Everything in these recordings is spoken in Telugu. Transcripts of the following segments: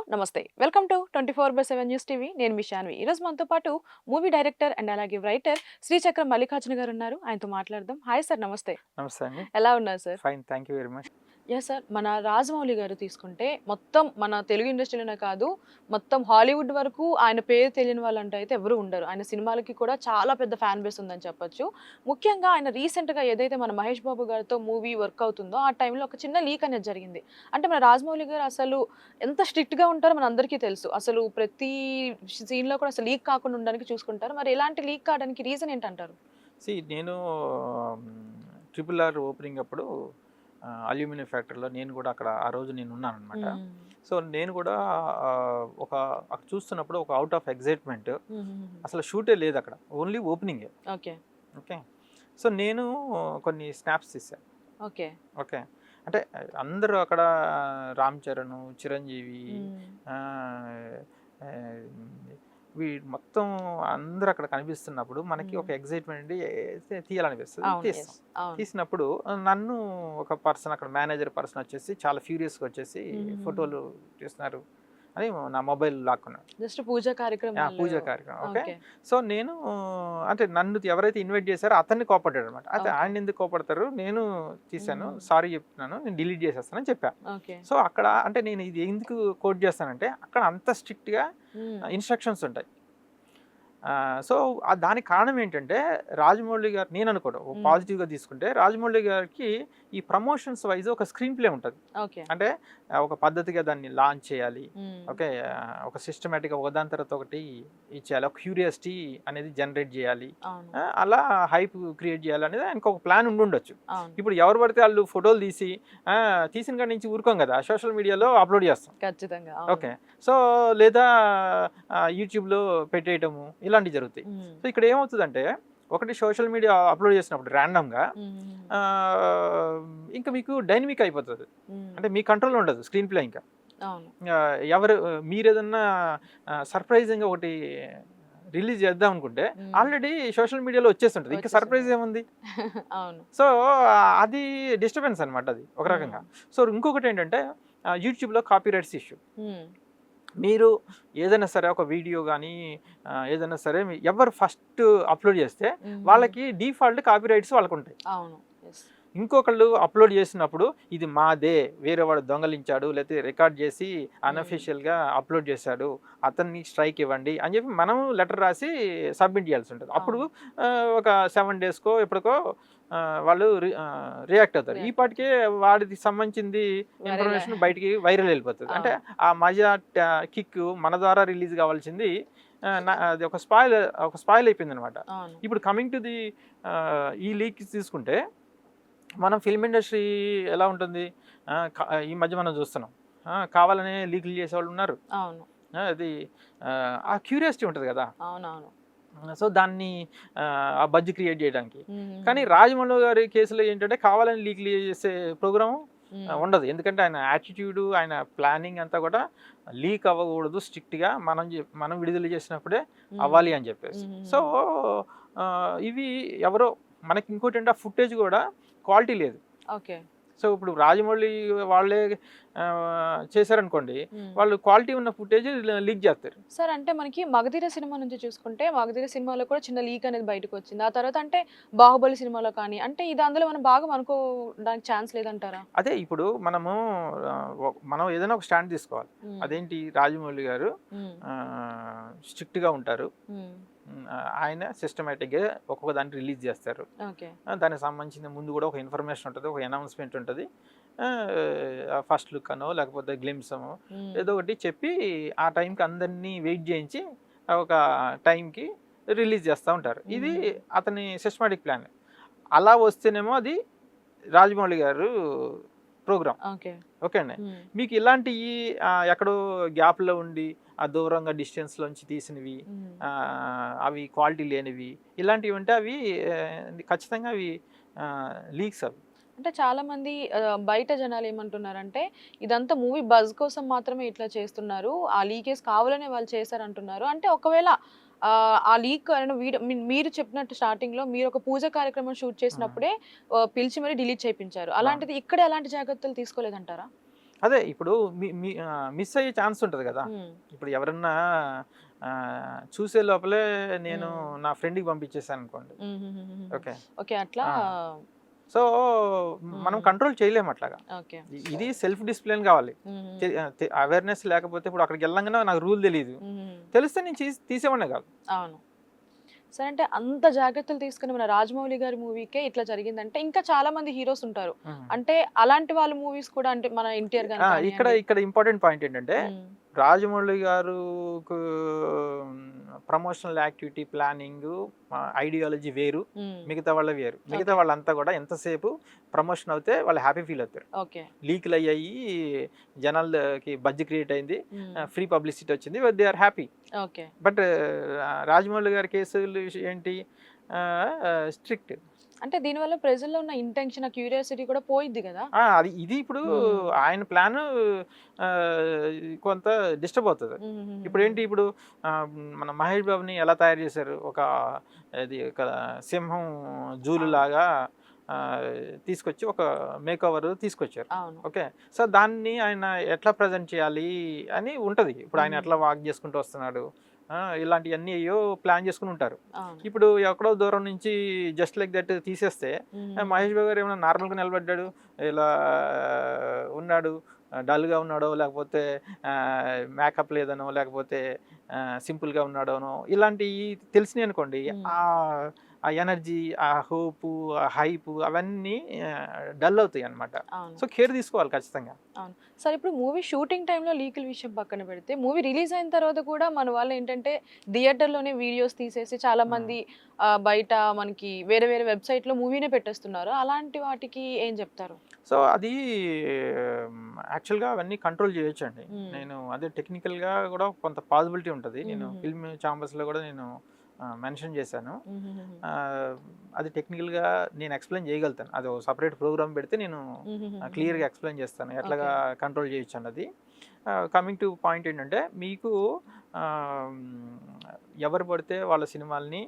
నమస్తే. Welcome to 24/7 news TV. నేను మీ శాన్వి. ఈరోజు మనతో పాటు మూవీ డైరెక్టర్ అండ్ అలాగే రైటర్ శ్రీచక్రం మల్లికార్జున గారు ఉన్నారు. ఆయనతో మాట్లాడదాం. హాయ్ సార్, నమస్తే. నమస్తే అండి. ఎలా ఉన్నారు sir? Fine. Thank you very much. Yeah! Sir, మన రాజమౌళి గారు తీసుకుంటే మొత్తం మన తెలుగు ఇండస్ట్రీలోనే కాదు, మొత్తం హాలీవుడ్ వరకు ఆయన పేరు తెలియని వాళ్ళంటూ అయితే ఎవరు ఉండరు. ఆయన సినిమాలకి కూడా చాలా పెద్ద ఫ్యాన్ బేస్ ఉందని చెప్పొచ్చు. ముఖ్యంగా ఆయన రీసెంట్‌గా ఏదైతే మన మహేష్ బాబు గారితో మూవీ వర్క్ అవుతుందో, ఆ టైంలో ఒక చిన్న లీక్ అనేది జరిగింది. అంటే మన రాజమౌళి గారు అసలు ఎంత స్ట్రిక్ట్‌గా ఉంటారో మనందరికీ తెలుసు. అసలు ప్రతి సీన్‌లో కూడా అసలు లీక్ కాకుండా ఉండడానికి చూసుకుంటారు. మరి ఇలాంటి లీక్ కావడానికి రీజన్ ఏంటంటారు? నేను 'ట్రిపుల్ ఆర్' ఓపెనింగ్ అప్పుడు అల్యూమినియం ఫ్యాక్టరీలో నేను కూడా అక్కడ ఆ రోజు నేనున్నాననమాట. హ్మ్. సో, నేను కూడా ఒక అక్కడ చూస్తున్నప్పుడు ఒక ఔట్ ఆఫ్ ఎక్సైట్‌మెంట్ హుహుహు. అసలు షూటే లేదక్కడ. ఓన్లీ ఓపెనింగే. ఓకే. ఓకే. సో, నేను కొన్ని స్నాప్స్ తీశా. ఓకే. ఓకే. అంటే అందరూ అక్కడ రామ్ చరణ్, చిరంజీవి హ్మ్. ఆహ్, ఆహ్, మొత్తం అందరూ అక్కడ కనిపిస్తున్నప్పుడు మనకి హ్మ్. ఒక ఎక్సైట్‌మెంట్ అండి తీయాలనిపిస్తది. అవును. తీస్తాం. యెస్. అవును. తీసినప్పుడు నన్ను ఒక పర్సన్ అక్కడ మేనేజర్ పర్సన్ వచ్చేసి చాలా ఫ్యూరియస్‌గా వచ్చేసి హుహుహు. ఫోటోలు తీస్తున్నారు అని నా మొబైల్ లాక్కున్నాడు. జస్ట్ పూజా కార్యక్రమాలు. పూజా కార్యక్రమం. ఓకే. ఓకే. సో, నేను అంటే నన్ను ఎవరైతే ఇన్వైట్ చేశారో అతన్ని కోపడ్డాడనమాట. అయితే ఓకే. ఆయన ఎందుకు కోపడతారు? నేను తీశాను. హ్మ్. సారీ చెప్తున్నాను. నేను డిలీట్ చేసేస్తానని చెప్పా. ఓకే. సో, అక్కడ అంటే నేను ఇది ఎందుకు కోట్ చేస్తానంటే అక్కడ అంత స్ట్రిక్ట్‌గా హ్మ్. ఇన్‌స్ట్రక్షన్స్ ఉంటాయి. సో, దానికి కారణం ఏంటంటే రాజమౌళి గారు నేను అనుకోవడం హ్మ్. పాజిటివ్‌గా తీసుకుంటే రాజమౌళి గారికి ఈ ప్రమోషన్స్ వైస్ ఒక స్క్రీన్ ప్లే ఉంటది. ఓకే. అంటే ఒక పద్ధతిగా దాన్ని లాంచ్ చేయాలి. హ్మ్. ఓకే. ఒక సిస్టమాటిక్‌గా ఒకదాని తర్వాత ఒకటి ఇచ్చేయాలి. ఒక క్యూరియాసిటీ అనేది జనరేట్ చేయాలి. అవును. అలా హైప్ క్రియేట్ చేయాలనేది ఆయనకు ఒక ప్లాన్ ఉండుండొచ్చు. అవును. ఇప్పుడు ఎవరు పడితే ఆళ్ళు ఫోటోలు తీసి తీసిన కాడి నుంచి ఊరుకోం కదా! సోషల్ మీడియాలో అప్‌లోడ్ చేస్తాం. ఖచ్చితంగా. అవును. ఓకే. సో, లేదా యూట్యూబ్‌లో పెట్టేయటము ఇలాంటివి జరుగుతాయి. హ్మ్. సో, ఇక్కడ ఏమవుతదంటే ఒకటి సోషల్ మీడియా అప్‌లోడ్ చేసినప్పుడు ర్యాండమ్‌గా హుహుహు. ఆహ్, ఇంకా మీకు డైనమిక్ అయిపోతది. హ్మ్. అంటే మీ కంట్రోల్‌లో ఉండదు స్క్రీన్ ప్లే ఇంకా. అవును. ఎవరు మీరేదన్నా సర్ప్రైజింగ్‌గా ఒకటి రిలీజ్ చేద్దాం అనుకుంటే హ్మ్. ఆల్రెడీ సోషల్ మీడియాలో వచ్చేసుంటది. ఇంకా సర్ప్రైజ్ వచ్చేసుంటది. ఏముంది? అవును. సో, అది డిస్టర్బెన్స్ అనమాట అది ఒక హ్మ్. రకంగా. సో, ఇంకొకటేంటంటే యూట్యూబ్‌లో కాపీరైట్స్ ఇష్యూ. హ్మ్. మీరు ఏదైనా సరే ఒక వీడియో గానీ ఏదైనా సరే ఎవరు ఫస్ట్ అప్‌లోడ్ చేస్తే హుహుహు. వాళ్ళకి డిఫాల్ట్ కాపీరైట్స్ వాళ్ళకుంటాయి. అవును. యెస్. ఇంకొకళ్ళు అప్‌లోడ్ చేసినప్పుడు ఇది మాదే, వేరే వాడు దొంగలించాడు, లేతే రికార్డ్ చేసి హ్మ్. అన్‌అఫీషియల్‌గా అప్‌లోడ్ చేశాడు, అతన్ని స్ట్రైక్ ఇవ్వండి అని చెప్పి మనం లెటర్ రాసి సబ్మిట్ చేయాల్సుంటది. అప్పుడు అవును. ఒక 7 డేస్‌కో ఎప్పటికో వాళ్ళు రియాక్ట్ అవుతారు. ఈ రియాక్ట్ పాటికే అవుతారు. వాడికి సంబంధించింది మరెలా? ఇన్ఫర్మేషన్ బయటికి వైరల్ వెళ్ళిపోతది. అంటే అవును. ఆ మజా కిక్ మన ద్వారా రిలీజ్ కావాల్సింది అది ఒక స్పాయిల్ అయిపోయిందనమాట. అవును. ఇప్పుడు కమింగ్ టు ది ఈ లీక్ తీసుకుంటే మనం ఫిల్మ్ ఇండస్ట్రీ ఎలా ఉంటుంది? ఈ మధ్య మనం చూస్తున్నాం. కావాలనే లీకులు చేసేవాళ్ళున్నారు. అవును. అది ఆ క్యూరియాసిటీ ఉంటది గదా! అవునవును. సో, దాన్ని ఆ బజ్ క్రియేట్ జేయడానికి. కానీ హుహుహు. రాజమౌళి గారి కేసులో ఏంటంటే కావాలని లీకులు చేసే ప్రోగ్రాము హ్మ్. ఉండదు. ఎందుకంటే ఆయన యాటిట్యూడు, ఆయన ప్లానింగ్ అంతా కూడా లీక్ అవ్వకూడదు స్ట్రిక్ట్‌గా మనం విడుదల చేసినప్పుడే హ్మ్. అవ్వాలి అని జెప్పేసి. సో, హుహుహు. ఇవి ఎవరో మనకి ఇంకోటేంటే ఆ ఫుటేజ్ గూడా క్వాలిటీ లేదు. ఓకే. సో, ఇప్పుడు రాజమౌళి వాళ్ళే చేశారనుకోండి. హ్మ్. వాళ్ళు క్వాలిటీ ఉన్న ఫుటేజ్ లీక్ జేస్తారు. సార్, అంటే మనకి 'మగధీర' సినిమా నుంచి చూసుకుంటే 'మగధీర' సినిమాలో కూడా చిన్న లీక్ అనేది బయటకొచ్చింది. ఆ తర్వాత అంటే 'బాహుబలి' సినిమాలో కానీ అంటే ఇది అందులో మనం బాగా అనుకోవడానికి ఛాన్స్ లేదంటారా? అదే ఇప్పుడు మనము మనం ఏదైనా ఒక స్టాండ్ తీసుకోవాలి. హ్మ్. అదేంటి రాజమౌళి గారు హ్మ్. స్ట్రిక్ట్‌గా ఉంటారు. హ్మ్. ఆయన సిస్టమాటిక్‌గా ఒక్కొక్క దాన్ని రిలీజ్ జేస్తారు. ఓకే. దానికి సంబంధించిన ముందు గూడా ఒక ఇన్ఫర్మేషన్ ఉంటది. ఒక అనౌన్స్‌మెంట్ ఉంటది. ఫస్ట్ లుక్ అనో లేకపోతే గ్లింప్స్ అనో హ్మ్. ఏదో ఒకటి చెప్పి ఆ టైంకి అందరిని వెయిట్ జేయించి ఒక టైంకి రిలీజ్ చేస్తా ఉంటారు. ఇది హుహుహు. అతని సిస్టమాటిక్ ప్లాన్. అలా వస్తేనేమో అది రాజమౌళి గారు ప్రోగ్రామ్. ఓకే. ఓకే అండి. హ్మ్. మీకు ఇలాంటియి ఎక్కడో గ్యాప్‌లో ఉండి దూరంగా డిస్టెన్స్‌లోంచి తీసినవి హ్మ్. అవి క్వాలిటీ లేనివి ఇలాంటివి ఉంటే అవి ఖచ్చితంగా అవి లీక్స్ అవి. అంటే చాలామంది బయట జనాలేమంటున్నారంటే, ఇదంతా మూవీ బజ్ కోసం మాత్రమే ఇట్లా చేస్తున్నారు. ఆ లీకేజ్ కావాలనే వాళ్ళు చేశారంటున్నారు. అంటే ఒకవేళ ఆ లీక్ అయిన వీడియో మీరు చెప్పినట్టు స్టార్టింగ్‌లో మీరొక పూజ కార్యక్రమం షూట్ హ్మ్. చేసినప్పుడే పిలిచి మరి డిలీట్ చేపించారు. అవును. అలాంటిది ఇక్కడ ఎలాంటి జాగ్రత్తలు తీసుకోలేదంటారా? అదే ఇప్పుడు మిస్ అయ్యే ఛాన్స్ ఉంటుంది కదా. ఉమ్, ఇప్పుడు ఎవరన్నా ఆ, చూసే లోపలే నేను ఉమ్, నా ఫ్రెండ్కి పంపించేసాను అనుకోండి. ఉమ్, ఉమ్, ఉమ్, ఉమ్. ఓకే. ఓకే, అట్లా. ఆ. సో మనం కంట్రోల్ చేయలేము అట్లాగా. ఓకే. ఇది సెల్ఫ్ డిసిప్లిన్ కావాలి. ఉమ్, అవేర్నెస్ లేకపోతే ఇప్పుడు అక్కడికి వెళ్ళంగానే నాకు రూల్ తెలియదు, ఉమ్, తెలిస్తే నేను తీసేవాడినే కాదు. అవును. సరే, అంటే అంత జాగ్రత్తలు తీసుకుని మన రాజమౌళి గారి మూవీకే ఇట్లా జరిగిందంటే ఇంకా చాలా మంది హీరోస్ ఉంటారు. ఉమ్. అంటే అలాంటి వాళ్ళ మూవీస్ కూడా, అంటే మన ఎన్టీఆర్ గారు ఇక్కడ కానివ్వండి. ఇక్కడ ఇంపార్టెంట్ పాయింట్ ఏంటంటే రాజమౌళి గారు ప్రమోషనల్ యాక్టివిటీ ప్లానింగ్ ఐడియాలజీ వేరు, మిగతా వాళ్ళ వేరు. మిగతా Okay. వాళ్ళంతా కూడా ఎంతసేపు ప్రమోషన్ అవుతే వాళ్ళు హ్యాపీ ఫీల్ అవుతారు. ఓకే. లీకులు అయ్యాయి, జనాలకి బజ్జి క్రియేట్ అయింది, ఫ్రీ పబ్లిసిటీ వచ్చింది, they are happy. Okay. But Rajamouli గారి కేసులు ఏంటి, స్ట్రిక్ట్. అంటే దీనివల్ల ప్రజల్లో ఉన్న ఇంటెన్షన్, క్యూరియాసిటీ కూడా పోయిద్ది కదా. అది ఇది ఇప్పుడు ఆయన ప్లాన్ కొంత డిస్టర్బ్ అవుతుంది. ఇప్పుడు ఏంటి, ఇప్పుడు మన మహేష్ బాబుని ఎలా తయారు చేశారు, ఒక ఒక సింహం జూలు లాగా తీసుకొచ్చి ఒక మేక్ ఓవర్ తీసుకొచ్చారు. ఓకే. సో దాన్ని ఆయన ఎట్లా ప్రజెంట్ చేయాలి అని ఉంటుంది. ఇప్పుడు ఆయన ఎట్లా వాక్ చేసుకుంటూ వస్తున్నాడు, ఇలాంటివన్నీ అయ్యో ప్లాన్ చేసుకుని ఉంటారు. ఇప్పుడు ఎక్కడో దూరం నుంచి జస్ట్ లైక్ దట్ తీసేస్తే మహేష్ బాబు గారు ఏమైనా నార్మల్గా నిలబడ్డాడు, ఇలా ఉన్నాడు, డల్గా ఉన్నాడో, లేకపోతే మేకప్ లేదనో, లేకపోతే సింపుల్గా ఉన్నాడోనో, ఇలాంటివి తెలిసినాయి అనుకోండి, ఆ ఎనర్జీ, ఆ హోపు, ఆ హైప్ అవన్నీ డల్ అవుతాయి అన్నమాట. సో కేర్ తీసుకోవాలి ఖచ్చితంగా. అవును. సరే, ఇప్పుడు మూవీ షూటింగ్ టైంలో లీకుల విషయం పక్కన పెడితే, మూవీ రిలీజ్ అయిన తర్వాత కూడా మన వాళ్ళు ఏంటంటే థియేటర్లోనే వీడియోస్ తీసేసి చాలా మంది బయట మనకి వేరే వేరే వెబ్సైట్లో మూవీనే పెట్టేస్తున్నారు. అలాంటి వాటికి ఏం చెప్తారు? సో అది యాక్చువల్గా అవన్నీ కంట్రోల్ చేయొచ్చండి. నేను అదే టెక్నికల్గా కూడా కొంత పాసిబిలిటీ ఉంటుంది. నేను ఫిల్మ్ ఛాంబర్స్లో కూడా నేను మెన్షన్ చేశాను. అది టెక్నికల్గా నేను ఎక్స్ప్లెయిన్ చేయగలుగుతాను. అది ఒక సపరేట్ ప్రోగ్రామ్ పెడితే నేను క్లియర్గా ఎక్స్ప్లెయిన్ చేస్తాను ఎట్లాగా కంట్రోల్ చేయొచ్చు అన్నది. కమింగ్ టు పాయింట్ ఏంటంటే, మీకు ఎవరు పడితే వాళ్ళ సినిమాల్ని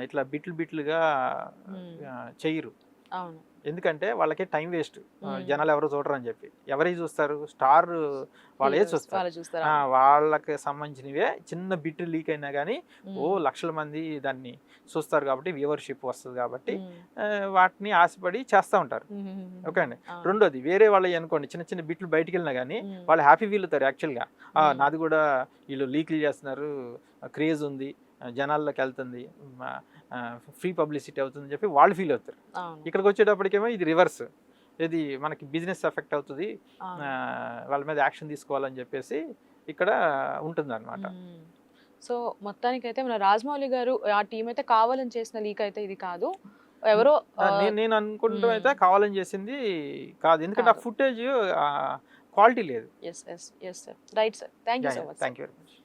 ఇట్లా బిట్లుగా చెయ్యరు. ఎందుకంటే వాళ్ళకి టైం వేస్ట్, జనాలు ఎవరో చూడరు అని చెప్పి. ఎవరి చూస్తారు, స్టార్ వాళ్ళే చూస్తారు. వాళ్ళకి సంబంధించినవే చిన్న బిట్ లీక్ అయినా కానీ లక్షల మంది దాన్ని చూస్తారు కాబట్టి వ్యూవర్షిప్ వస్తుంది కాబట్టి వాటిని ఆశపడి చేస్తూ ఉంటారు. ఓకే అండి. రెండోది, వేరే వాళ్ళు అనుకోండి చిన్న చిన్న బిట్లు బయటికి వెళ్ళినా కానీ వాళ్ళు హ్యాపీ ఫీల్ అవుతారు. యాక్చువల్గా నాది కూడా వీళ్ళు లీక్లు చేస్తున్నారు, క్రేజ్ ఉంది, జనాల్లోకి వెళ్తుంది, ఫ్రీ పబ్లిసిటీ అవుతుందని చెప్పి వాళ్ళు ఫీల్ అవుతారు. ఇక్కడికి వచ్చేటప్పటికేమో ఇది రివర్స్, ఇది మనకి బిజినెస్ ఎఫెక్ట్ అవుతుంది, వాళ్ళ మీద యాక్షన్ తీసుకోవాలని చెప్పేసి ఇక్కడ ఉంటుంది అనమాట. సో మొత్తానికైతే మన రాజమౌళి గారు ఆ టీం అయితే కావాలని చేసిన లీక్ అయితే ఇది కాదు, ఎవరో నేను అనుకుంటూ అయితే కావాలని చేసింది కాదు, ఎందుకంటే ఆ ఫుటేజ్ క్వాలిటీ లేదు. Right sir, thank you so much. Thank you very much.